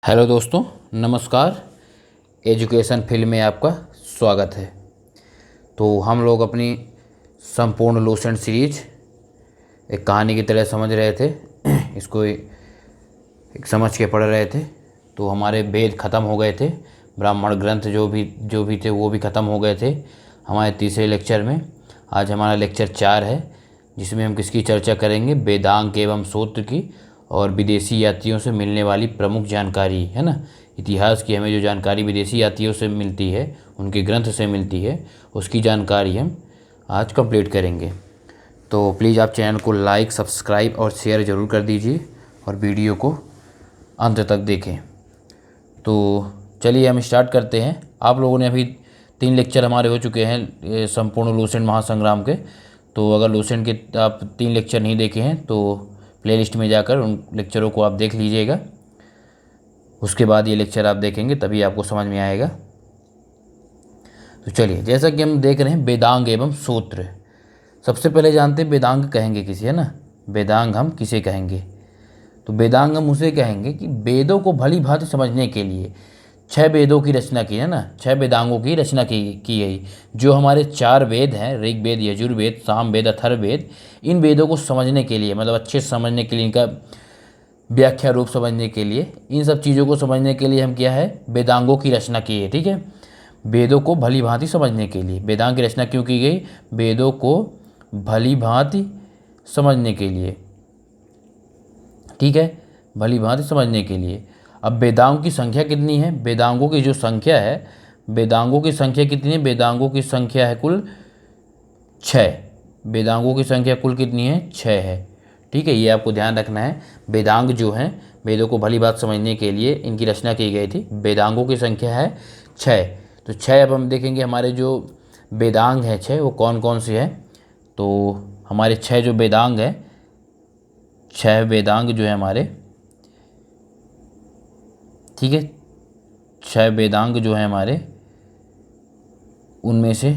Hello दोस्तों, नमस्कार। Education field में आपका स्वागत है। तो हम लोग अपनी संपूर्ण लूसेंट सीरीज एक कहानी की तरह समझ रहे थे। इसको एक समझ के पढ़ रहे थे। तो हमारे वेद ख़त्म हो गए थे, ब्राह्मण ग्रंथ जो भी थे वो भी ख़त्म हो गए थे हमारे तीसरे लेक्चर में। आज हमारा लेक्चर 4 है, जिसमें हम किसकी चर्चा करेंगे? वेदांग एवं सूत्र की और विदेशी यात्रियों से मिलने वाली प्रमुख जानकारी, है ना। इतिहास की हमें जो जानकारी विदेशी यात्रियों से मिलती है, उनके ग्रंथ से मिलती है, उसकी जानकारी हम आज कंप्लीट करेंगे। तो प्लीज़ आप चैनल को लाइक, सब्सक्राइब और शेयर ज़रूर कर दीजिए और वीडियो को अंत तक देखें। तो चलिए हम स्टार्ट करते हैं। आप लोगों ने अभी 3 लेक्चर हमारे हो चुके हैं संपूर्ण लूसेंट महासंग्राम के। तो अगर लूसेंट के आप 3 लेक्चर नहीं देखे हैं तो प्लेलिस्ट में जाकर उन लेक्चरों को आप देख लीजिएगा। उसके बाद ये लेक्चर आप देखेंगे तभी आपको समझ में आएगा। तो चलिए, जैसा कि हम देख रहे हैं वेदांग एवं सूत्र। सबसे पहले जानते हैं वेदांग कहेंगे किसे, है ना। वेदांग हम किसे कहेंगे? तो वेदांग हम उसे कहेंगे कि वेदों को भली भांति समझने के लिए 6 वेदों की रचना की, है ना। 6 वेदांगों की रचना की गई। जो हमारे 4 वेद हैं, ऋग्वेद, यजुर्वेद, सामवेद, अथर्ववेद, इन वेदों को समझने के लिए, मतलब अच्छे से समझने के लिए, इनका व्याख्या रूप समझने के लिए, इन सब चीज़ों को समझने के लिए हम क्या है, वेदांगों की रचना की है। ठीक है, वेदों को भली भांति समझने के लिए वेदांग की रचना क्यों की गई? वेदों को भली भांति समझने के लिए। ठीक है, भली भांति समझने के लिए। अब वेदांगों की संख्या कितनी है? वेदांगों की जो संख्या है, वेदांगों की संख्या कितनी है? वेदांगों की संख्या है कुल 6। वेदांगों की संख्या कुल कितनी है? 6 है। ठीक है, ये आपको ध्यान रखना है। वेदांग जो हैं, वेदों को भली बात समझने के लिए इनकी रचना की गई थी। वेदांगों की संख्या है 6। तो 6 अब हम देखेंगे हमारे जो वेदांग हैं 6, वो कौन कौन से हैं। तो हमारे 6 जो वेदांग हैं, 6 वेदांग जो है हमारे, ठीक है, 6 वेदांग जो है हमारे, उनमें से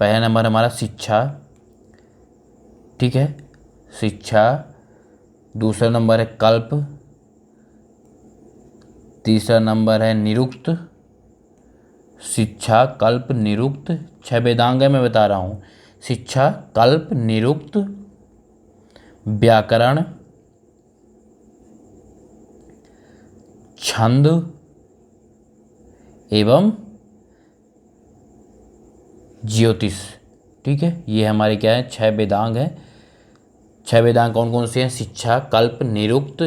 पहला नंबर हमारा शिक्षा। ठीक है, शिक्षा। दूसरा नंबर है कल्प। तीसरा नंबर है निरुक्त। शिक्षा, कल्प, निरुक्त। 6 वेदांग है, मैं बता रहा हूँ। शिक्षा, कल्प, निरुक्त, व्याकरण, छंद एवं ज्योतिष। ठीक है, ये हमारे क्या है, 6 वेदांग हैं। 6 वेदांग कौन कौन से हैं? शिक्षा, कल्प, निरुक्त,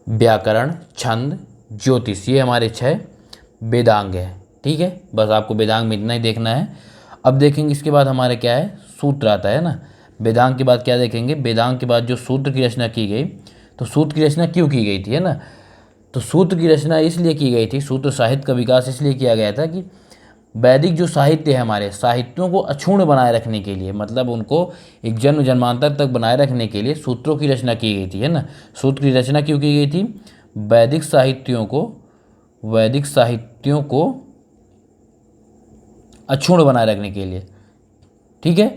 व्याकरण, छंद, ज्योतिष। ये हमारे 6 वेदांग हैं। ठीक है, बस आपको वेदांग में इतना ही देखना है। अब देखेंगे इसके बाद हमारे क्या है, सूत्र आता है ना। वेदांग के बाद क्या देखेंगे? वेदांग के बाद जो सूत्र की रचना की गई। तो सूत्र की रचना क्यों की गई थी, है ना। तो सूत्र की रचना इसलिए की गई थी, सूत्र साहित्य का विकास इसलिए किया गया था कि वैदिक जो साहित्य है, हमारे साहित्यों को अक्षुण्ण बनाए रखने के लिए, मतलब उनको एक जन्म जन्मांतर तक बनाए रखने के लिए सूत्रों की रचना की गई थी, है ना। सूत्र की रचना क्यों की गई थी? वैदिक साहित्यों को अक्षुण्ण बनाए रखने के लिए। ठीक है,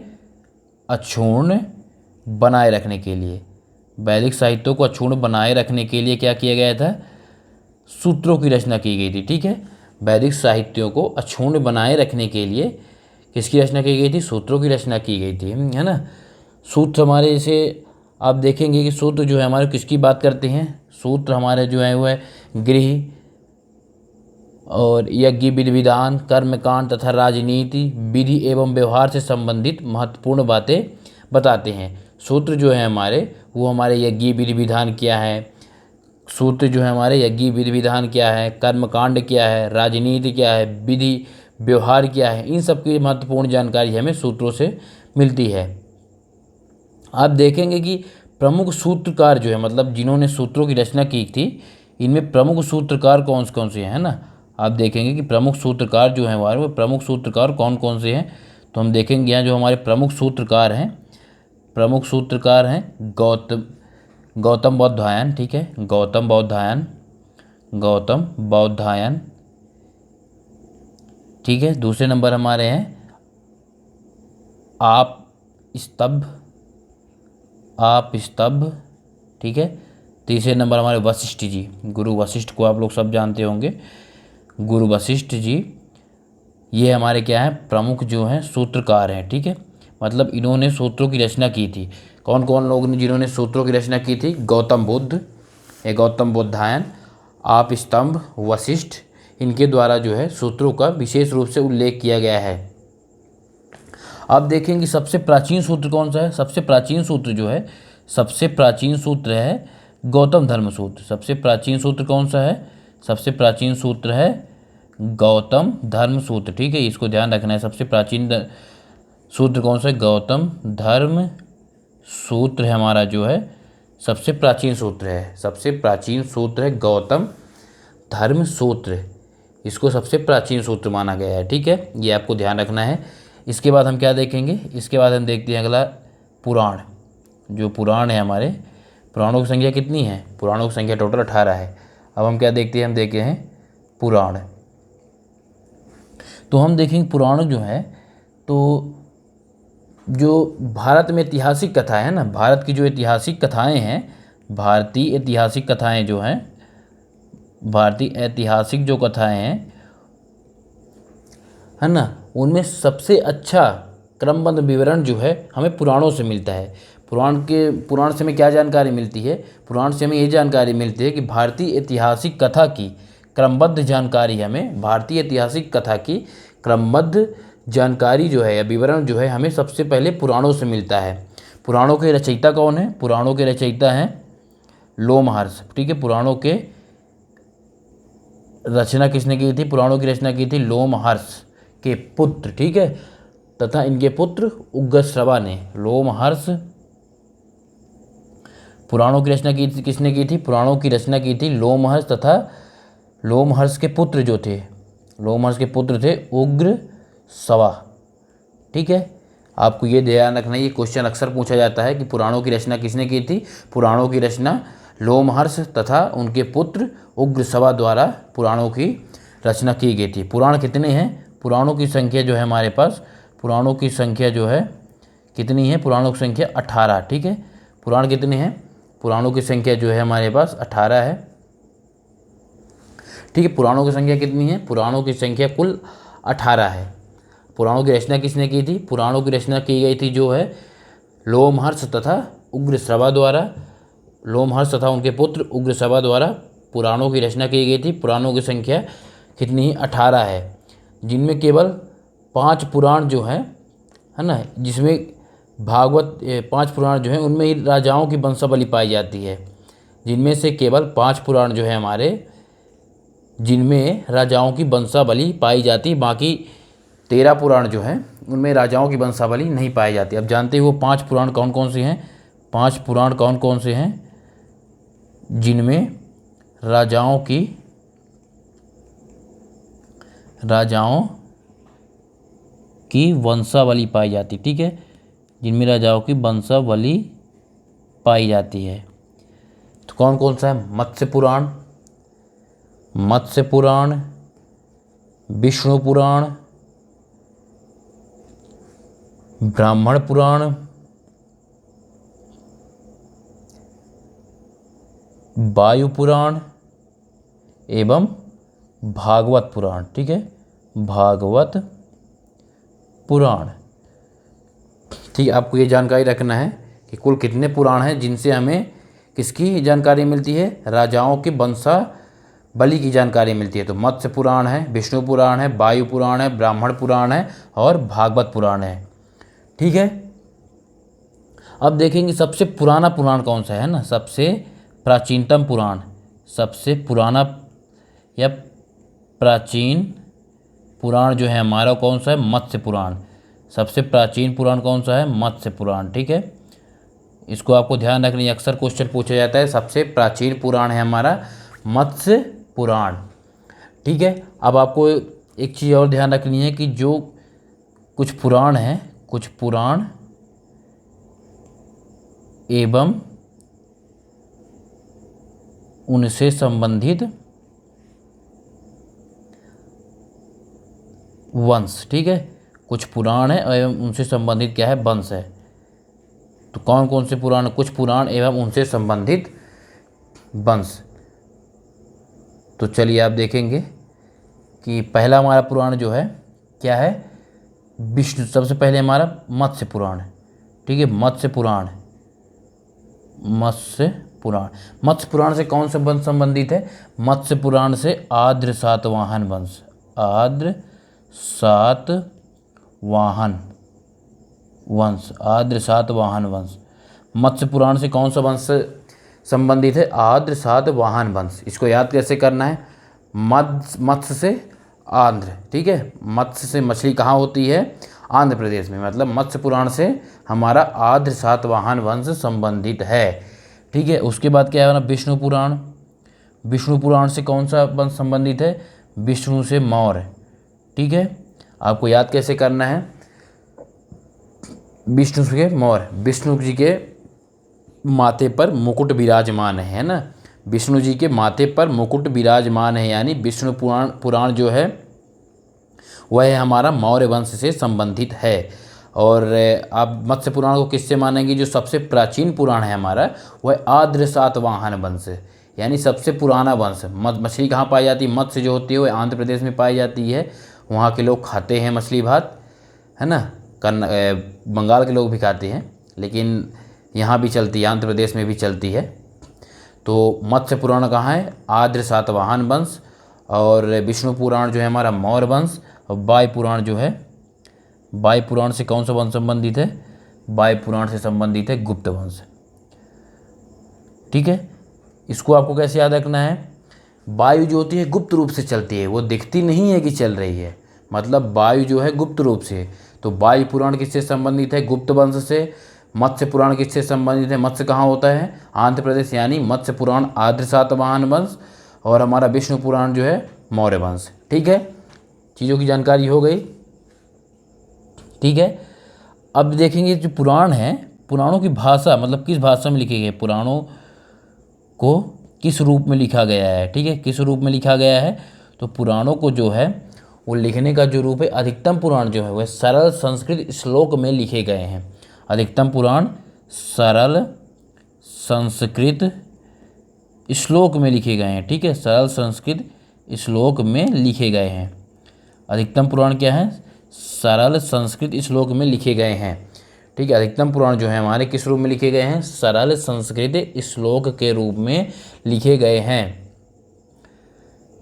अक्षुण्ण बनाए रखने के लिए, वैदिक साहित्यों को अक्षुण्ण बनाए रखने के लिए क्या किया गया था? सूत्रों की रचना की गई थी। ठीक है, वैदिक साहित्यों को अक्षुण्ण बनाए रखने के लिए किसकी रचना की गई थी? सूत्रों की रचना की गई थी, है ना। सूत्र हमारे, जैसे आप देखेंगे कि सूत्र जो है हमारे किसकी बात करते हैं? सूत्र हमारे जो है वो है गृह और यज्ञ, विधि विधान, कर्मकांड तथा राजनीति, विधि एवं व्यवहार से संबंधित महत्वपूर्ण बातें बताते हैं। सूत्र जो है हमारे, वो हमारे यज्ञ विधि विधान क्या है, सूत्र जो है हमारे यज्ञ विधि विधान क्या है, कर्मकांड क्या है, राजनीति क्या है, विधि व्यवहार क्या है, इन सब की महत्वपूर्ण जानकारी हमें सूत्रों से मिलती है। आप देखेंगे कि प्रमुख सूत्रकार जो है, मतलब जिन्होंने सूत्रों की रचना की थी, इनमें प्रमुख सूत्रकार कौन से हैं ना। आप देखेंगे कि प्रमुख सूत्रकार जो हैं वो प्रमुख सूत्रकार कौन कौन से हैं। तो हम देखेंगे यहाँ जो हमारे प्रमुख सूत्रकार हैं, गौतम बौधायन। ठीक है, गौतम बौधायन। ठीक है, दूसरे नंबर हमारे हैं आप स्तंभ। ठीक है, तीसरे नंबर हमारे वशिष्ठ जी, गुरु वशिष्ठ को आप लोग सब जानते होंगे। गुरु वशिष्ठ जी ये हमारे क्या हैं, प्रमुख जो हैं सूत्रकार हैं, ठीक है। मतलब इन्होंने सूत्रों की रचना की थी। कौन कौन लोग ने जिन्होंने सूत्रों की रचना की थी? गौतम बुद्ध, ये गौतम बुद्धायन, आप स्तंभ, वशिष्ठ, इनके द्वारा जो है सूत्रों का विशेष रूप से उल्लेख किया गया है। अब देखेंगे सबसे प्राचीन सूत्र कौन सा है। सबसे प्राचीन सूत्र जो है, सबसे प्राचीन सूत्र है गौतम धर्म सूत्र। सबसे प्राचीन सूत्र कौन सा है? सबसे प्राचीन सूत्र है गौतम धर्म सूत्र, ठीक है, इसको ध्यान रखना है। सबसे प्राचीन सूत्र कौन सा है? गौतम धर्म सूत्र है हमारा जो है सबसे प्राचीन सूत्र है। सबसे प्राचीन सूत्र है गौतम धर्म सूत्र, इसको सबसे प्राचीन सूत्र माना गया है, ठीक है, ये आपको ध्यान रखना है। इसके बाद हम क्या देखेंगे? इसके बाद हम देखते हैं अगला पुराण। जो पुराण है हमारे, पुराणों की संख्या कितनी है? पुराणों की संख्या टोटल 18 है। अब हम क्या देखते हैं? हम देखे हैं पुराण। तो हम देखेंगे पुराण जो है, तो जो भारत में ऐतिहासिक कथा है ना, भारत की जो ऐतिहासिक कथाएं हैं, भारतीय ऐतिहासिक कथाएं जो हैं, भारतीय ऐतिहासिक जो कथाएं हैं है ना, उनमें सबसे अच्छा क्रमबद्ध विवरण जो है हमें पुराणों से मिलता है। पुराण से हमें क्या जानकारी मिलती है? पुराण से हमें ये जानकारी मिलती है कि भारतीय ऐतिहासिक कथा की क्रमबद्ध जानकारी, हमें भारतीय ऐतिहासिक कथा की क्रमबद्ध जानकारी जो है या विवरण जो है हमें सबसे पहले पुराणों से मिलता है। पुराणों के रचयिता कौन है? पुराणों के रचयिता हैं लोमहर्ष, ठीक है। पुराणों के रचना किसने की थी? पुराणों की रचना की थी लोमहर्ष के पुत्र, ठीक है, तथा इनके पुत्र उग्रश्रवा ने। लोमहर्ष पुराणों की रचना की थी, किसने की थी? पुराणों की रचना की थी लोमहर्ष, तथा लोमहर्ष के पुत्र जो थे, लोमहर्ष के पुत्र थे उग्रश्रवा, ठीक है। आपको ये ध्यान रखना है, ये क्वेश्चन अक्सर पूछा जाता है कि पुराणों की रचना किसने की थी? पुराणों की रचना लोमहर्ष तथा उनके पुत्र उग्रश्रवा द्वारा पुराणों की रचना की गई थी। पुराण कितने हैं? पुराणों की संख्या जो है हमारे पास, पुराणों की संख्या जो है कितनी है? पुराणों की संख्या 18, ठीक है। पुराण कितने हैं? पुराणों की संख्या जो है हमारे पास 18 है, ठीक है। पुराणों की संख्या कितनी है? पुराणों की संख्या कुल 18 है। पुराणों की रचना किसने की थी? पुराणों की रचना की गई थी जो है लोमहर्ष तथा उग्रश्रवा द्वारा। लोमहर्ष तथा उनके पुत्र उग्रश्रवा द्वारा पुराणों की रचना की गई थी। पुराणों की संख्या कितनी है? 18 है, जिनमें केवल 5 पुराण जो है ना, जिसमें भागवत 5 पुराण जो हैं उनमें ही राजाओं की वंशावली पाई जाती है। जिनमें से केवल 5 पुराण जो है हमारे, जिनमें राजाओं की वंशावली पाई जाती, बाकी 13 पुराण जो हैं उनमें राजाओं की वंशावली नहीं पाई जाती। अब जानते हो वो 5 पुराण कौन कौन से हैं? 5 पुराण कौन कौन से हैं जिनमें राजाओं की वंशावली पाई जाती, ठीक है, जिनमें राजाओं की वंशावली पाई जाती है। तो कौन कौन सा है? मत्स्य पुराण, मत्स्य पुराण, विष्णु पुराण, ब्राह्मण पुराण, वायु पुराण एवं भागवत पुराण, ठीक है, भागवत पुराण, ठीक है। आपको ये जानकारी रखना है कि कुल कितने पुराण हैं जिनसे हमें किसकी जानकारी मिलती है? राजाओं की वंशावली की जानकारी मिलती है। तो मत्स्य पुराण है, विष्णु पुराण है, वायु पुराण है, ब्राह्मण पुराण है और भागवत पुराण है, ठीक है। अब देखेंगे सबसे पुराना पुराण कौन सा है ना, सबसे प्राचीनतम पुराण, सबसे पुराना या प्राचीन पुराण जो है हमारा कौन सा है? मत्स्य पुराण। सबसे प्राचीन पुराण कौन सा है? मत्स्य पुराण, ठीक है। इसको आपको ध्यान रखना है, अक्सर क्वेश्चन पूछा जाता है। सबसे प्राचीन पुराण है हमारा मत्स्य पुराण, ठीक है। अब आपको एक चीज़ और ध्यान रखनी है कि जो कुछ पुराण हैं, कुछ पुराण एवं उनसे संबंधित वंश, ठीक है, कुछ पुराण है एवं उनसे संबंधित क्या है? वंश है। तो कौन कौन से पुराण? कुछ पुराण एवं उनसे संबंधित वंश। तो चलिए आप देखेंगे कि पहला हमारा पुराण जो है क्या है, विष्णु। सबसे पहले हमारा मत्स्य पुराण है, ठीक है, मत्स्य पुराण। मत्स्य पुराण, मत्स्य पुराण से कौन सा वंश संबंधित है? मत्स्य पुराण से आद्र सातवाहन वंश, आद्र सातवाहन वंश, आद्र सातवाहन वंश। मत्स्य पुराण से कौन सा वंश संबंधित है? आद्र सातवाहन वंश। इसको याद कैसे करना है? मत्स्य से आंध्र, ठीक है, मत्स्य से मछली कहाँ होती है? आंध्र प्रदेश में। मतलब मत्स्य पुराण से हमारा आद्र सातवाहन वंश संबंधित है, ठीक है। उसके बाद क्या है ना, विष्णु पुराण। विष्णु पुराण से कौन सा वंश संबंधित है? विष्णु से मौर्य, ठीक है। आपको याद कैसे करना है? विष्णु के मौर्य, विष्णु जी के माथे पर मुकुट विराजमान है ना, विष्णु जी के माथे पर मुकुट विराजमान है, यानी विष्णु पुराण जो है वह हमारा मौर्य वंश से संबंधित है। और आप मत्स्य पुराण को किससे मानेंगे? जो सबसे प्राचीन पुराण है हमारा वह आद्र सातवाहन वंश है, यानी सबसे पुराना वंश। मछली कहाँ पाई जाती है? मत्स्य जो होती है वह आंध्र प्रदेश में पाई जाती है। वहाँ के लोग खाते हैं मछली भात, है ना। बंगाल के लोग भी खाते हैं, लेकिन यहाँ भी चलती है, आंध्र प्रदेश में भी चलती है। तो मत्स्य पुराण कहाँ है? आद्र सातवाहन वंश। और विष्णु पुराण जो है हमारा मौर्य वंश। और वायु पुराण जो है, वायु पुराण से कौन सा वंश संबंधित है? वायु पुराण से संबंधित है गुप्त वंश, ठीक है। इसको आपको कैसे याद रखना है? वायु जो होती है गुप्त रूप से चलती है, वो दिखती नहीं है कि चल रही है, मतलब वायु जो है गुप्त रूप से। तो वायु पुराण किससे संबंधित है? गुप्त वंश से। मत्स्य पुराण किससे संबंधित है? मत्स्य कहाँ होता है? आंध्र प्रदेश, यानी मत्स्य पुराण आद्र सातवाहन वंश। और हमारा विष्णु पुराण जो है मौर्य वंश, ठीक है। चीज़ों की जानकारी हो गई, ठीक है। अब देखेंगे जो पुराण है, पुराणों की भाषा, मतलब किस भाषा में लिखे गए, पुराणों को किस रूप में लिखा गया है, ठीक है, किस रूप में लिखा गया है। तो पुराणों को जो है वो लिखने का जो रूप है, अधिकतम पुराण जो है वह सरल संस्कृत श्लोक में लिखे गए हैं। अधिकतम पुराण सरल संस्कृत श्लोक में लिखे गए हैं, ठीक है, सरल संस्कृत श्लोक में लिखे गए हैं। अधिकतम पुराण क्या है? सरल संस्कृत श्लोक में लिखे गए हैं, ठीक है। अधिकतम पुराण जो है हमारे किस रूप में लिखे गए हैं? सरल संस्कृत श्लोक के रूप में लिखे गए हैं,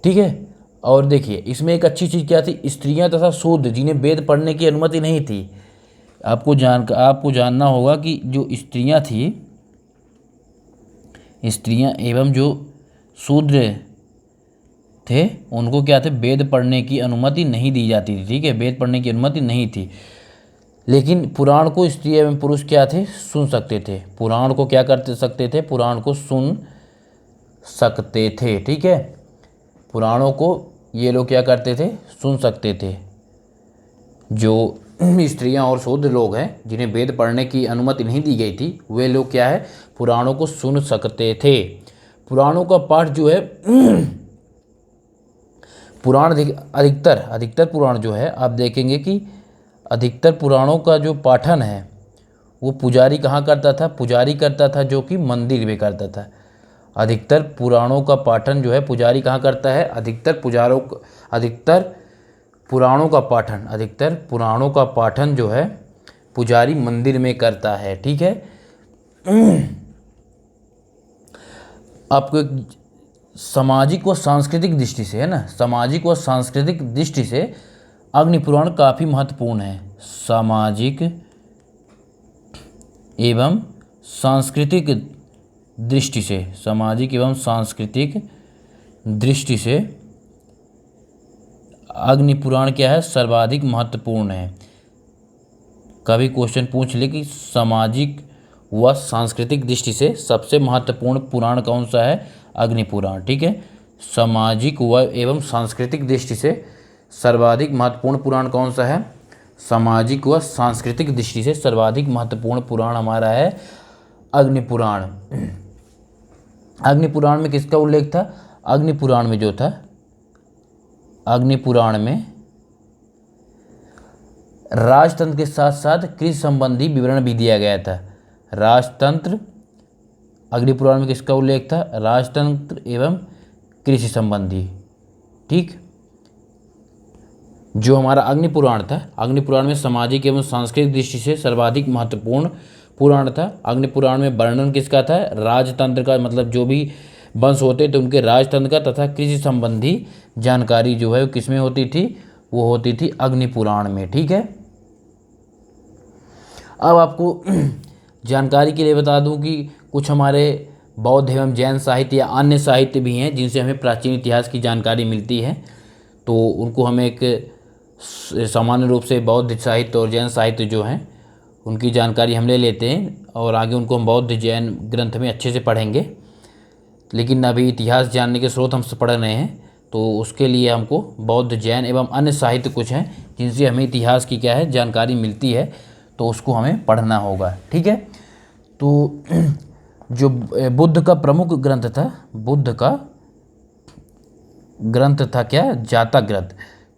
ठीक है। और देखिए इसमें एक अच्छी चीज़ क्या थी? स्त्रियां तथा शूद्र जिन्हें वेद पढ़ने की अनुमति नहीं थी। आपको जानना होगा कि जो स्त्रियां थी, स्त्रियां एवं जो शूद्र थे, उनको क्या थे? वेद पढ़ने की अनुमति नहीं दी जाती थी, ठीक है, वेद पढ़ने की अनुमति नहीं थी। लेकिन पुराण को स्त्री एवं पुरुष क्या थे? सुन सकते थे। पुराण को क्या कर सकते थे? पुराण को सुन सकते थे, ठीक है। पुराणों को ये लोग क्या करते थे? सुन सकते थे। जो स्त्रियां और शूद्र लोग हैं जिन्हें वेद पढ़ने की अनुमति नहीं दी गई थी, वे लोग क्या है? पुराणों को सुन सकते थे। पुराणों का पाठ जो है पुराण अधिकतर पुराण जो है, आप देखेंगे कि अधिकतर पुराणों का जो पाठन है वो पुजारी कहाँ करता था? पुजारी करता था, जो कि मंदिर में करता था। अधिकतर पुराणों का पाठन जो है पुजारी कहाँ करता है? अधिकतर पुराणों का पाठन जो है पुजारी मंदिर में करता है, ठीक है। आपको एक सामाजिक व सांस्कृतिक दृष्टि से, है ना, सामाजिक व सांस्कृतिक दृष्टि से अग्नि पुराण काफ़ी महत्वपूर्ण है। सामाजिक एवं सांस्कृतिक दृष्टि से, सामाजिक एवं सांस्कृतिक दृष्टि से अग्नि पुराण क्या है? सर्वाधिक महत्वपूर्ण है। कभी क्वेश्चन पूछ ले कि सामाजिक व सांस्कृतिक दृष्टि से सबसे महत्वपूर्ण पुराण कौन सा है? अग्नि पुराण, ठीक है। सामाजिक व एवं सांस्कृतिक दृष्टि से सर्वाधिक महत्वपूर्ण पुराण कौन सा है? सामाजिक व सांस्कृतिक दृष्टि से सर्वाधिक महत्वपूर्ण पुराण हमारा है अग्नि पुराण। अग्नि पुराण में किसका उल्लेख था? अग्नि पुराण में जो था, अग्नि पुराण में राजतंत्र के साथ साथ कृषि संबंधी विवरण भी दिया गया था। राजतंत्र अग्निपुराण में किसका उल्लेख था? राजतंत्र एवं कृषि संबंधी। ठीक, जो हमारा अग्निपुराण था, अग्निपुराण में सामाजिक एवं सांस्कृतिक दृष्टि से सर्वाधिक महत्वपूर्ण पुराण था। अग्निपुराण में वर्णन किसका था? राजतंत्र का, मतलब जो भी वंश होते थे उनके राजतंत्र का, तथा कृषि संबंधी जानकारी जो है वो किसमें होती थी? वो होती थी अग्निपुराण में। ठीक है, अब आपको जानकारी के लिए बता दूं कि कुछ हमारे बौद्ध एवं जैन साहित्य या अन्य साहित्य भी हैं जिनसे हमें प्राचीन इतिहास की जानकारी मिलती है। तो उनको हमें एक सामान्य रूप से बौद्ध साहित्य और जैन साहित्य जो हैं उनकी जानकारी हम ले लेते हैं और आगे उनको हम बौद्ध जैन ग्रंथ में अच्छे से पढ़ेंगे। लेकिन अभी इतिहास जानने के स्रोत हम पढ़ रहे हैं, तो उसके लिए हमको बौद्ध जैन एवं अन्य साहित्य कुछ हैं जिनसे हमें इतिहास की क्या है जानकारी मिलती है, तो उसको हमें पढ़ना होगा। ठीक है, तो जो बुद्ध का प्रमुख ग्रंथ था, बुद्ध का ग्रंथ था क्या? जातक ग्रंथ।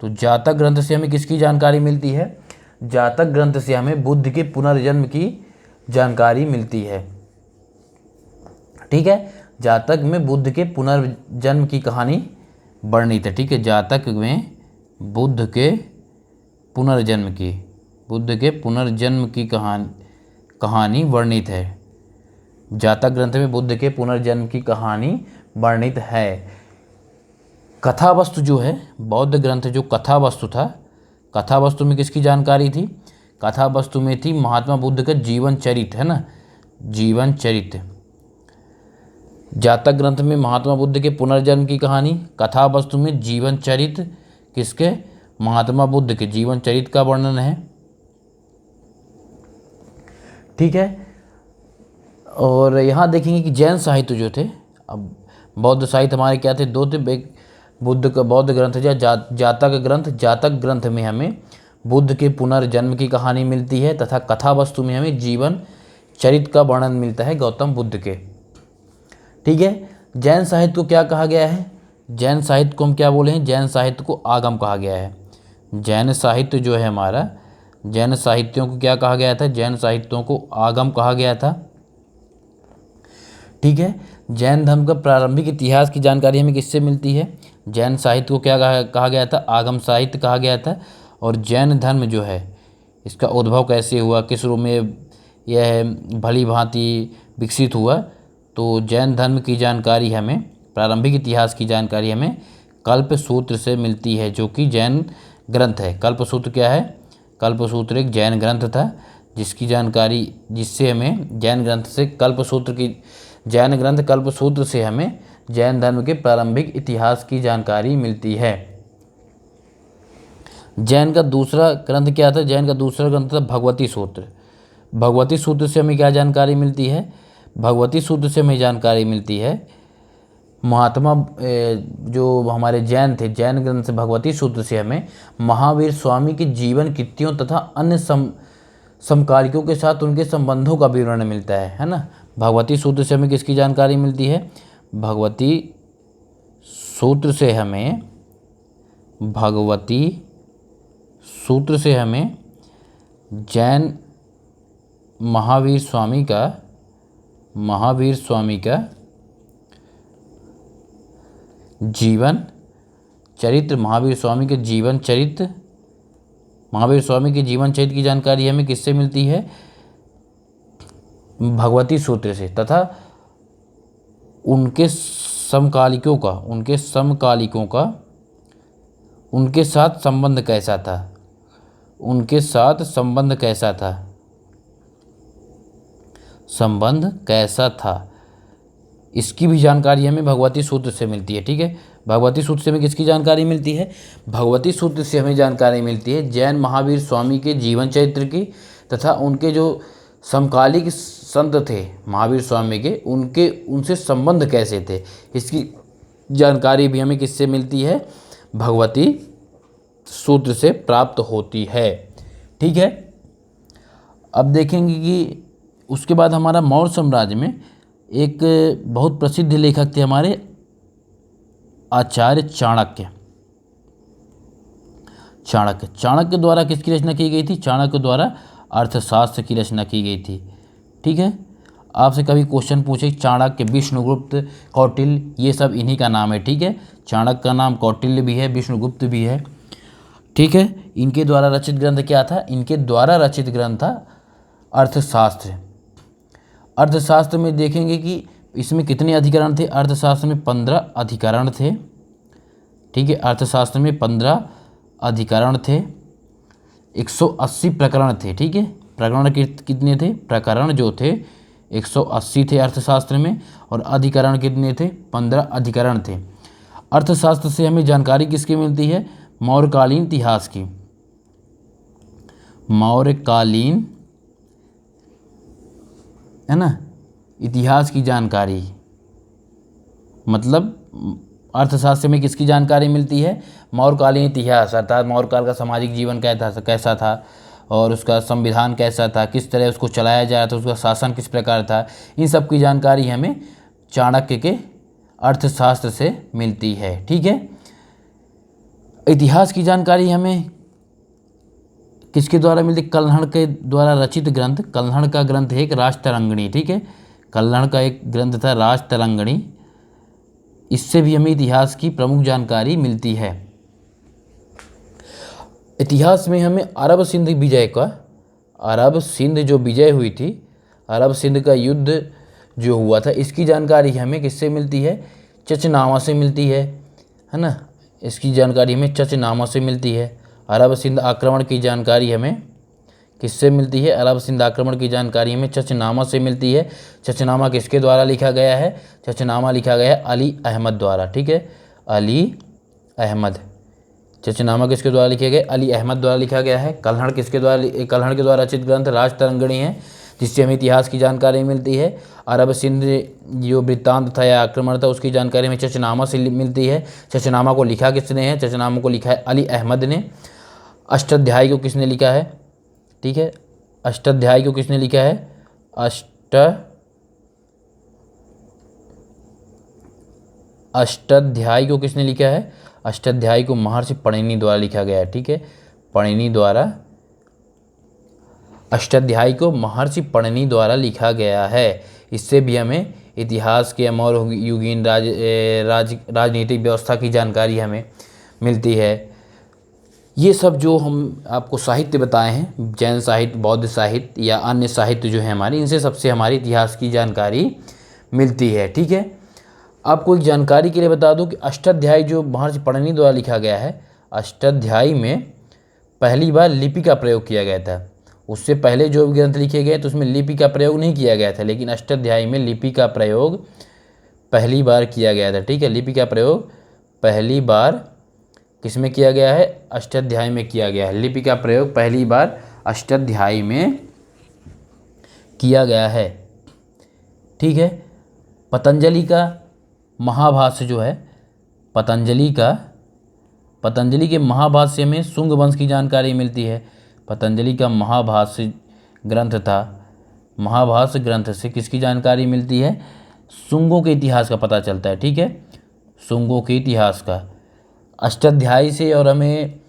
तो जातक ग्रंथ से हमें किसकी जानकारी मिलती है? जातक ग्रंथ से हमें बुद्ध के पुनर्जन्म की जानकारी मिलती है। ठीक है, जातक में बुद्ध के पुनर्जन्म की कहानी वर्णित है। ठीक है, जातक में बुद्ध के पुनर्जन्म की कहानी वर्णित है। जातक ग्रंथ में बुद्ध के पुनर्जन्म की कहानी वर्णित है। कथा वस्तु जो है, बौद्ध ग्रंथ जो कथा वस्तु था, कथा वस्तु में किसकी जानकारी थी? कथा वस्तु में थी महात्मा बुद्ध का जीवन चरित्र, है ना, जीवन चरित्र। जातक ग्रंथ में महात्मा बुद्ध के पुनर्जन्म की कहानी, कथा वस्तु में जीवन चरित्र किसके? महात्मा बुद्ध के जीवन चरित्र का वर्णन है। ठीक है, और यहाँ देखेंगे कि जैन साहित्य जो थे, अब बौद्ध साहित्य हमारे क्या थे? दो थे। एक बुद्ध का बौद्ध ग्रंथ या जातक ग्रंथ। जातक ग्रंथ में हमें बुद्ध के पुनर्जन्म की कहानी मिलती है तथा कथा वस्तु में हमें जीवन चरित्र का वर्णन मिलता है गौतम बुद्ध के। ठीक है, जैन साहित्य को क्या कहा गया है? जैन साहित्य को हम क्या बोले हैं? जैन साहित्य को आगम कहा गया है। जैन साहित्य जो है हमारा, जैन साहित्यों को क्या कहा गया था? जैन साहित्यों को आगम कहा गया था। ठीक है, जैन धर्म का प्रारंभिक इतिहास की जानकारी हमें किससे मिलती है? जैन साहित्य को क्या कहा गया था? आगम साहित्य कहा गया था। और जैन धर्म जो है इसका उद्भव कैसे हुआ, किस रूप में यह भली भांति विकसित हुआ, तो जैन धर्म की जानकारी हमें, प्रारंभिक इतिहास की जानकारी हमें कल्पसूत्र से मिलती है, जो कि जैन ग्रंथ है। कल्पसूत्र क्या है? कल्पसूत्र एक जैन ग्रंथ था जिसकी जानकारी, जिससे हमें जैन ग्रंथ से जैन ग्रंथ कल्पसूत्र से हमें जैन धर्म के प्रारंभिक इतिहास की जानकारी मिलती है। जैन का दूसरा ग्रंथ क्या था? जैन का दूसरा ग्रंथ था भगवती सूत्र। भगवती सूत्र से हमें क्या जानकारी मिलती है? भगवती सूत्र से हमें जानकारी मिलती है महात्मा जो हमारे जैन थे, जैन ग्रंथ से भगवती सूत्र से हमें महावीर स्वामी के जीवन कृत्यों तथा अन्य समकालिकों के साथ उनके संबंधों का विवरण मिलता है ना। भगवती सूत्र से हमें किसकी जानकारी मिलती है? भगवती सूत्र से हमें जैन महावीर स्वामी का जीवन चरित्र, महावीर स्वामी के जीवन चरित्र की जानकारी हमें किससे मिलती है? भगवती सूत्र से। तथा उनके समकालिकों का उनके साथ संबंध कैसा था, इसकी भी जानकारी हमें भगवती सूत्र से मिलती है। ठीक है, भगवती सूत्र से हमें किसकी जानकारी मिलती है? भगवती सूत्र से हमें जानकारी मिलती है जैन महावीर स्वामी के जीवन चरित्र की, तथा उनके जो समकालिक संत थे महावीर स्वामी के, उनसे संबंध कैसे थे, इसकी जानकारी भी हमें किससे मिलती है? भगवती सूत्र से प्राप्त होती है। ठीक है, अब देखेंगे कि उसके बाद हमारा मौर्य साम्राज्य में एक बहुत प्रसिद्ध लेखक थे हमारे आचार्य चाणक्य। चाणक्य द्वारा किसकी रचना की गई थी? चाणक्य द्वारा अर्थशास्त्र की रचना की गई थी। ठीक है, आपसे कभी क्वेश्चन पूछे चाणक्य, विष्णुगुप्त, कौटिल्य, ये सब इन्हीं का नाम है, ठीक है। चाणक्य का नाम कौटिल्य भी है, विष्णुगुप्त भी है, ठीक है। इनके द्वारा रचित ग्रंथ क्या था? इनके द्वारा रचित ग्रंथ था अर्थशास्त्र। अर्थशास्त्र में देखेंगे कि इसमें कितने अधिकरण थे? अर्थशास्त्र में 15 अधिकरण थे, ठीक है। अर्थशास्त्र में 15 अधिकरण थे, 180 प्रकरण थे, ठीक है। प्रकरण कितने थे? प्रकरण जो थे 180 थे अर्थशास्त्र में, और अधिकरण कितने थे? 15 अधिकरण थे। अर्थशास्त्र से हमें जानकारी किसकी मिलती है? मौर्यकालीन इतिहास की। मौर्यकालीन, है ना, इतिहास की जानकारी, मतलब अर्थशास्त्र में किसकी जानकारी मिलती है? मौर्यकालीन इतिहास, अर्थात मौर्यकाल का सामाजिक जीवन कैसा था और उसका संविधान कैसा था, किस तरह उसको चलाया जा रहा था, उसका शासन किस प्रकार था, इन सब की जानकारी हमें चाणक्य के अर्थशास्त्र से मिलती है, ठीक है। इतिहास की जानकारी हमें किसके द्वारा मिलती? कल्हड़ के द्वारा रचित ग्रंथ, कल्हड़ का ग्रंथ है एक राजतरंगिणी, ठीक है। कल्हड़ का एक ग्रंथ था राजतरंगिणी, इससे भी हमें इतिहास की प्रमुख जानकारी मिलती है। इतिहास में हमें अरब सिंध विजय का, अरब सिंध जो विजय हुई थी, अरब सिंध का युद्ध जो हुआ था, इसकी जानकारी हमें किससे मिलती है? चचनामा से मिलती है ना। इसकी जानकारी हमें चचनामा से मिलती है। अरब सिंध आक्रमण की जानकारी हमें किससे मिलती है? अरब सिंध आक्रमण की जानकारी हमें चचनामा से मिलती है। चचनामा किसके द्वारा लिखा गया है? चचनामा लिखा गया है अली अहमद द्वारा, ठीक है। अली अहमद, चचनामा किसके द्वारा लिखे गए? अली अहमद द्वारा लिखा गया है। कल्हड़ किसके द्वारा? कल्हड़ के द्वारा रचित ग्रंथ राजतरंगिणी है, जिससे हमें इतिहास की जानकारी मिलती है। अरब सिंध जो वृत्तांत था या आक्रमण था, उसकी जानकारी हमें चचनामा से मिलती है। चचनामा को लिखा किसने है? चचनामा को लिखा है अली अहमद ने। अष्टाध्यायी को किसने लिखा है? ठीक है, अष्टाध्यायी को किसने लिखा है? अष्टाध्यायी को किसने लिखा है? अष्टाध्यायी को महर्षि पणिनि द्वारा लिखा गया है, ठीक है। पणिनि द्वारा, अष्टाध्यायी को महर्षि पणिनि द्वारा लिखा गया है। इससे भी हमें इतिहास के मौर्य युगीन राजनीतिक व्यवस्था की जानकारी हमें मिलती है। ये सब जो हम आपको साहित्य बताए हैं, जैन साहित्य, बौद्ध साहित्य या अन्य साहित्य जो है हमारी, इनसे सबसे हमारी इतिहास की जानकारी मिलती है, ठीक है। आपको एक जानकारी के लिए बता दूं कि अष्टाध्यायी जो महर्षि पणिनि द्वारा लिखा गया है, अष्टाध्यायी में पहली बार लिपि का प्रयोग किया गया था। उससे पहले जो ग्रंथ लिखे गए तो उसमें लिपि का प्रयोग नहीं किया गया था, लेकिन अष्टाध्यायी में लिपि का प्रयोग पहली बार किया गया था, ठीक है। लिपि का प्रयोग पहली बार किसमें किया गया है? अष्टाध्यायी में किया गया है। लिपि का प्रयोग पहली बार अष्टाध्यायी में किया गया है, ठीक है। पतंजलि का महाभाष्य जो है, पतंजलि के महाभाष्य में शुंग वंश की जानकारी मिलती है। पतंजलि का महाभाष्य ग्रंथ था, महाभाष्य ग्रंथ से किसकी जानकारी मिलती है? शुंगों के इतिहास का पता चलता है, ठीक है, शुंगों के इतिहास का। अष्टाध्यायी से और हमें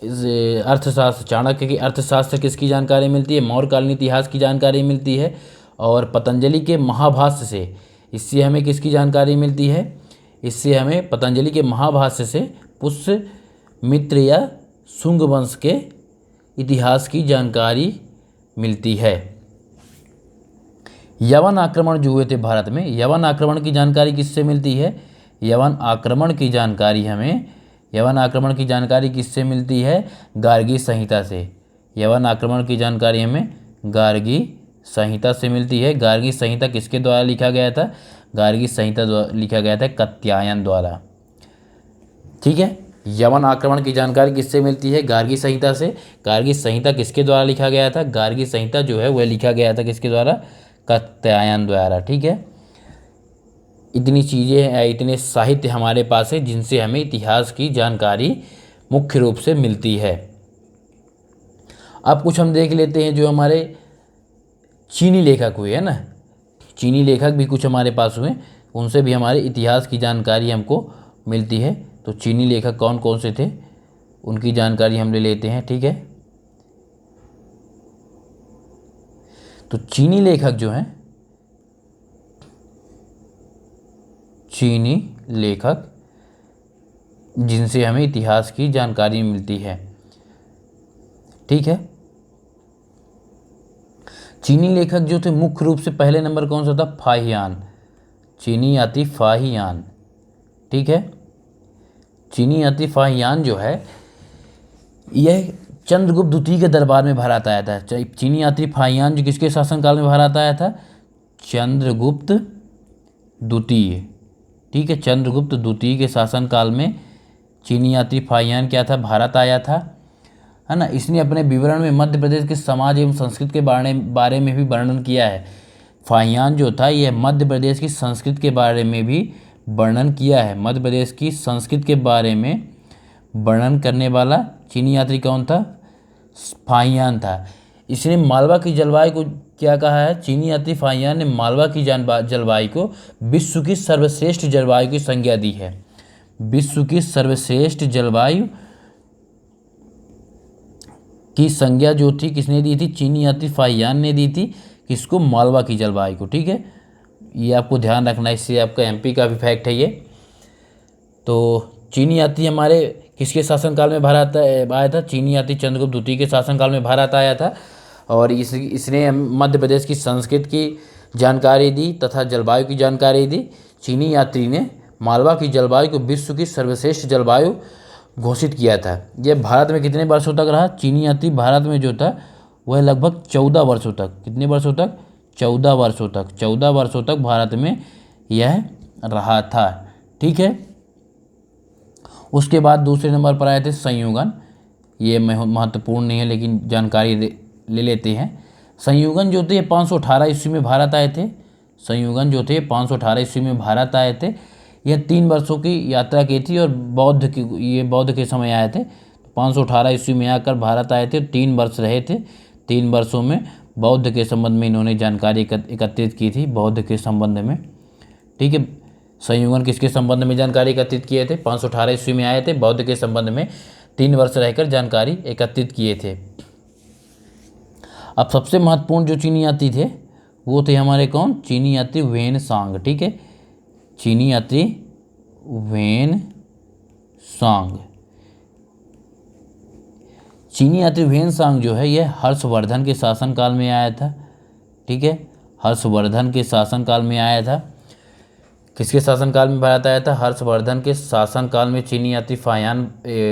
इस अर्थशास्त्र, चाणक्य की अर्थशास्त्र किसकी जानकारी मिलती है? मौर्यकालीन इतिहास की जानकारी मिलती है। और पतंजलि के महाभाष्य से, इससे हमें किसकी जानकारी मिलती है? इससे हमें पतंजलि के महाभाष्य से पुष्यमित्र या शुंग वंश के इतिहास की जानकारी मिलती है। यवन आक्रमण जो हुए थे भारत में, यवन आक्रमण की जानकारी किससे मिलती है? यवन आक्रमण की जानकारी किससे मिलती है? गार्गी संहिता से। यवन आक्रमण की जानकारी हमें गार्गी संहिता से मिलती है। गार्गी संहिता किसके द्वारा लिखा गया था? गार्गी संहिता लिखा गया था कात्यायन द्वारा, ठीक है। यवन आक्रमण की जानकारी किससे मिलती है? गार्गी संहिता से। गार्गी संहिता किसके द्वारा लिखा गया था? गार्गी संहिता जो है वह लिखा गया था किसके द्वारा? कात्यायन द्वारा, ठीक है। इतनी चीज़ें, इतने साहित्य हमारे पास है जिनसे हमें इतिहास की जानकारी मुख्य रूप से मिलती है। अब कुछ हम देख लेते हैं जो हमारे चीनी लेखक हुए, है ना, चीनी लेखक भी कुछ हमारे पास हुए, उनसे भी हमारे इतिहास की जानकारी हमको मिलती है। तो चीनी लेखक कौन कौन से थे उनकी जानकारी हम ले लेते हैं, ठीक है। तो चीनी लेखक जो हैं चीनी लेखक जिनसे हमें इतिहास की जानकारी मिलती है। ठीक है, चीनी लेखक जो थे मुख्य रूप से पहले नंबर कौन सा था? फाहियान। चीनी यात्री फाहियान। ठीक है, चीनी यात्री फाहियान जो है यह चंद्रगुप्त द्वितीय के दरबार में भारत आया था। चीनी यात्री फाहियान जो किसके शासनकाल में भारत आया था? चंद्रगुप्त द्वितीय। ठीक है, चंद्रगुप्त द्वितीय के शासनकाल में चीनी यात्री फाहियान क्या था? भारत आया था, है ना। इसने अपने विवरण में मध्य प्रदेश के समाज एवं संस्कृति के बारे में भी वर्णन किया है। फाहियान जो था यह मध्य प्रदेश की संस्कृति के बारे में भी वर्णन किया है। मध्य प्रदेश की संस्कृति के बारे में वर्णन करने वाला चीनी यात्री कौन था? फाहियान था। इसने मालवा की जलवायु को क्या कहा है? चीनी यात्री फाहियान ने मालवा की जलवायु को विश्व की सर्वश्रेष्ठ जलवायु की संज्ञा दी है। विश्व की सर्वश्रेष्ठ जलवायु की संज्ञा जो थी किसने दी थी? चीनी यात्री फाहियान ने दी थी। किसको? मालवा की जलवायु को। ठीक है, ये आपको ध्यान रखना है, इससे आपका एमपी का भी फैक्ट है ये। तो चीनी यात्री हमारे किसके शासनकाल में भारत आया था? चीनी यात्री चंद्रगुप्त द्वितीय के शासनकाल में भारत आया था और इसने मध्य प्रदेश की संस्कृति की जानकारी दी तथा जलवायु की जानकारी दी। चीनी यात्री ने मालवा की जलवायु को विश्व की सर्वश्रेष्ठ जलवायु घोषित किया था। यह भारत में कितने वर्षों तक रहा? चीनी यात्री भारत में जो था वह लगभग 14 वर्षों तक। कितने वर्षों तक? 14 वर्षों तक। 14 वर्षों तक भारत में यह रहा था। ठीक है, उसके बाद दूसरे नंबर पर आए थे संयुगन। ये महत्वपूर्ण नहीं है लेकिन जानकारी ले लेते हैं। संयुगन जो थे 518 ईस्वी में भारत आए थे। संयुगन जो थे 518 ईस्वी में भारत आए थे। यह 3 वर्षों की यात्रा की थी और ये बौद्ध के समय आए थे। 518 ईस्वी में आकर भारत आए थे, 3 वर्ष रहे थे। 3 वर्षों में बौद्ध के संबंध में इन्होंने जानकारी एकत्रित की थी, बौद्ध के संबंध में। ठीक है, संयुगन किसके संबंध में जानकारी एकत्रित किए थे? 518 ईस्वी में आए थे, बौद्ध के संबंध में 3 वर्ष रहकर जानकारी एकत्रित किए थे। अब सबसे महत्वपूर्ण जो चीनी यात्री थे वो थे हमारे कौन? चीनी यात्री वेनसांग। ठीक है, चीनी यात्री वेनसांग। चीनी यात्री वेनसांग जो है यह हर्षवर्धन के शासनकाल में आया था। ठीक है, हर्षवर्धन के शासनकाल में आया था। किसके शासनकाल में भारत आया था? हर्षवर्धन के शासनकाल में चीनी यात्री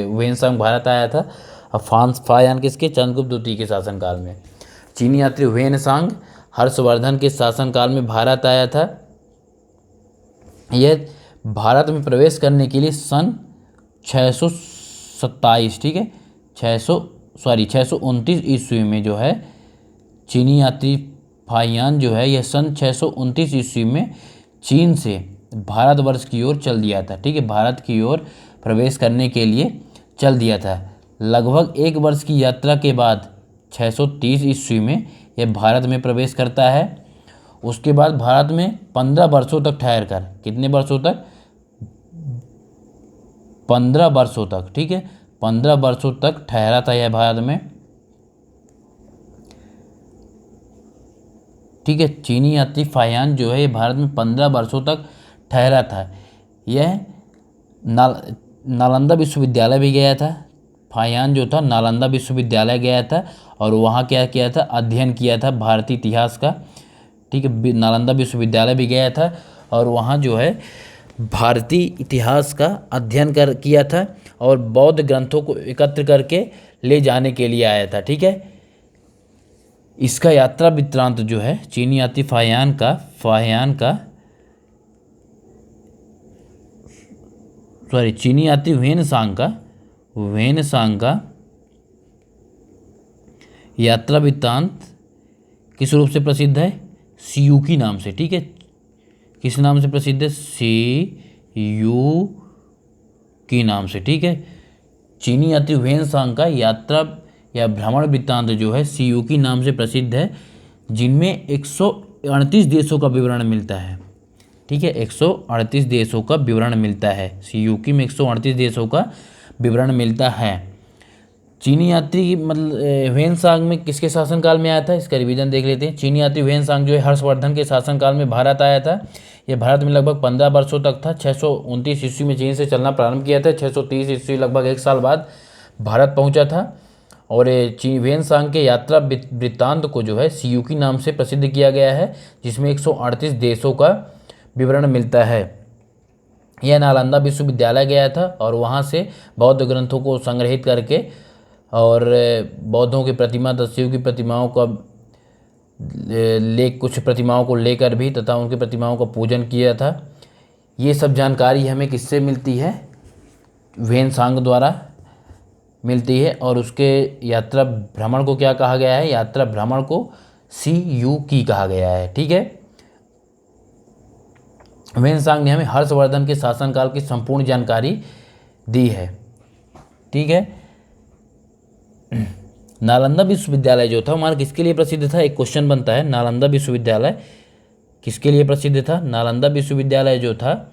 वेनसांग भारत आया था। अब फाहियान किसके? चंद्रगुप्त द्वितीय के शासनकाल में। चीनी यात्री वेनसांग हर्षवर्धन के शासनकाल में भारत आया था। यह भारत में प्रवेश करने के लिए सन 627, ठीक है, 629 ईस्वी में जो है चीनी यात्री फाहियान जो है यह सन 629 ईस्वी में चीन से भारतवर्ष की ओर चल दिया था। ठीक है, भारत की ओर प्रवेश करने के लिए चल दिया था। लगभग 1 वर्ष की यात्रा के बाद 630 ईस्वी में यह भारत में प्रवेश करता है। उसके बाद भारत में 15 वर्षों तक ठहर कर, कितने वर्षों तक? 15 वर्षों तक। ठीक है, 15 वर्षों तक ठहरा था यह भारत में। ठीक है, चीनी यात्री फाहियान जो है ये भारत में 15 वर्षों तक ठहरा था। यह नालंदा विश्वविद्यालय भी गया था। फाहियान जो था नालंदा विश्वविद्यालय गया था और वहाँ क्या किया था? अध्ययन किया था भारतीय इतिहास का। ठीक है, नालंदा विश्वविद्यालय भी गया था और वहाँ जो है भारतीय इतिहास का अध्ययन किया था और बौद्ध ग्रंथों को एकत्र करके ले जाने के लिए आया था। ठीक है, इसका यात्रा वृत्तांत जो है चीनी यात्री चीनी यात्री वेनसांग का यात्रा वृत्तांत किस रूप से प्रसिद्ध है? सियूकी नाम से। ठीक है, किस नाम से प्रसिद्ध है? सियूकी नाम से। ठीक है, चीनी यात्री वेनसांग का यात्रा या भ्रमण वृत्तांत जो है सियूकी नाम से प्रसिद्ध है, जिनमें 138 देशों का विवरण मिलता है। ठीक है, 138 देशों का विवरण मिलता है। सियूकी में 138 देशों का विवरण मिलता है। चीनी यात्री मतलब ह्वेनसांग में किसके शासनकाल में आया था, इसका रिवीजन देख लेते हैं। चीनी यात्री ह्वेनसांग जो है हर्षवर्धन के शासनकाल में भारत आया था। ये भारत में लगभग 15 वर्षों तक था। 629 ईस्वी में चीन से चलना प्रारंभ किया था। 630 ईस्वी लगभग 1 साल बाद भारत पहुंचा था। और ह्वेनसांग के यात्रा वृत्तांत को जो है सियूकी नाम से प्रसिद्ध किया गया है, जिसमें 138 देशों का विवरण मिलता है। यह नालंदा विश्वविद्यालय गया था और वहाँ से बौद्ध ग्रंथों को संग्रहित करके और बौद्धों की प्रतिमा, दस्युओं की प्रतिमाओं का कुछ प्रतिमाओं को लेकर भी तथा उनकी प्रतिमाओं का पूजन किया था। ये सब जानकारी हमें किससे मिलती है, ह्वेनसांग द्वारा मिलती है। और उसके यात्रा भ्रमण को क्या कहा गया है, यात्रा भ्रमण को सियूकी कहा गया है। ठीक है, ह्वेनसांग ने हमें हर्षवर्धन के शासनकाल की संपूर्ण जानकारी दी है। ठीक है, नालंदा विश्वविद्यालय जो था हमारा किसके लिए प्रसिद्ध था, एक क्वेश्चन बनता है, नालंदा विश्वविद्यालय किसके लिए प्रसिद्ध था। नालंदा विश्वविद्यालय जो था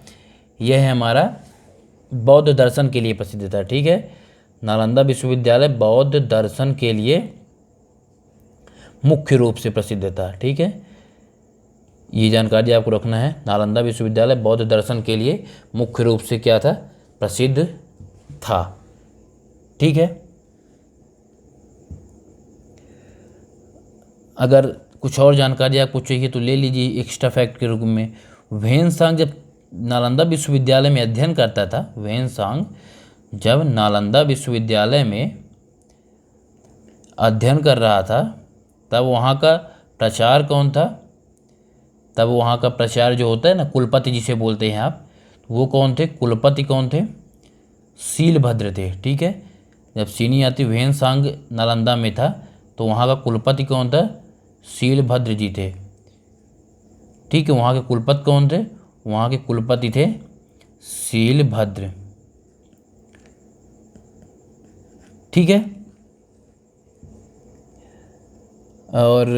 यह है हमारा बौद्ध दर्शन के लिए प्रसिद्ध था। ठीक है, नालंदा विश्वविद्यालय बौद्ध दर्शन के लिए मुख्य रूप से प्रसिद्ध था। ठीक है, ये जानकारी आपको रखना है। नालंदा विश्वविद्यालय बौद्ध दर्शन के लिए मुख्य रूप से क्या था, प्रसिद्ध था। ठीक है, अगर कुछ और जानकारी आपको चाहिए तो ले लीजिए एक्स्ट्रा फैक्ट के रूप में। ह्वेनसांग जब नालंदा विश्वविद्यालय में अध्ययन करता था, ह्वेनसांग जब नालंदा विश्वविद्यालय में अध्ययन कर रहा था तब वहाँ का प्राचार्य कौन था, तब वहाँ का प्राचार्य जो होता है ना, कुलपति जिसे बोलते हैं आप, वो कौन थे, कुलपति कौन थे, शीलभद्र थे। ठीक है, जब चीनी यात्री ह्वेनसांग नालंदा में था तो वहाँ का कुलपति कौन था, शीलभद्र जी थे। ठीक है, वहाँ के कुलपति कौन थे, वहाँ के कुलपति थे शीलभद्र। ठीक है, और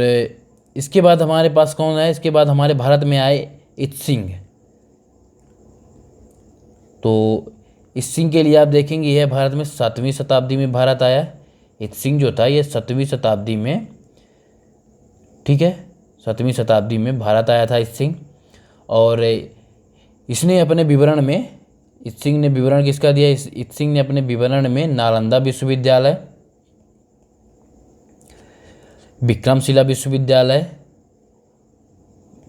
इसके बाद हमारे पास कौन है, इसके बाद हमारे भारत में आए इत्सिंग। तो इत्सिंग के लिए आप देखेंगे यह भारत में 7वीं शताब्दी में भारत आया। इत्सिंग जो था ये 7वीं शताब्दी में, ठीक है, 7वीं शताब्दी में भारत आया था इत्सिंग। और इसने अपने विवरण में, इत्सिंग ने विवरण किसका दिया, इत्सिंग ने अपने विवरण में नालंदा विश्वविद्यालय, विक्रमशिला विश्वविद्यालय,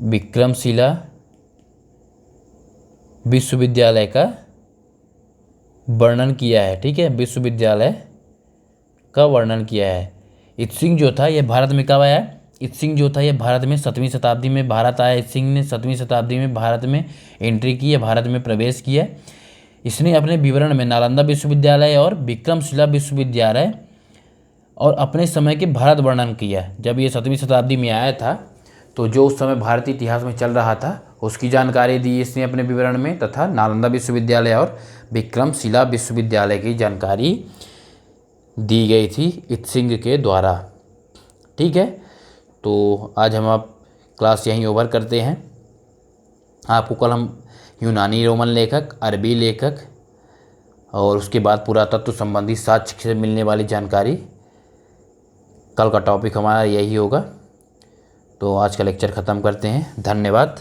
विक्रमशिला विश्वविद्यालय का वर्णन किया है। ठीक है, विश्वविद्यालय का वर्णन किया है। इत्सिंग जो था यह भारत में कब आया, इत्सिंग जो था यह भारत में 7वीं शताब्दी में भारत आया। इत्सिंग ने 7वीं शताब्दी में भारत में एंट्री की है, भारत में प्रवेश किया। इसने अपने विवरण में नालंदा विश्वविद्यालय और विक्रमशिला विश्वविद्यालय और अपने समय के भारत वर्णन किया। जब ये 7वीं शताब्दी में आया था तो जो उस समय भारतीय इतिहास में चल रहा था उसकी जानकारी दी इसने अपने विवरण में, तथा नालंदा विश्वविद्यालय और विक्रमशिला विश्वविद्यालय की जानकारी दी गई थी इत्सिंग के द्वारा। ठीक है, तो आज हम आप क्लास यहीं ओवर करते हैं। आपको कल हम यूनानी रोमन लेखक, अरबी लेखक और उसके बाद पुरातत्व संबंधी साक्ष्य से मिलने वाली जानकारी, कल का टॉपिक हमारा यही होगा। तो आज का लेक्चर ख़त्म करते हैं। धन्यवाद।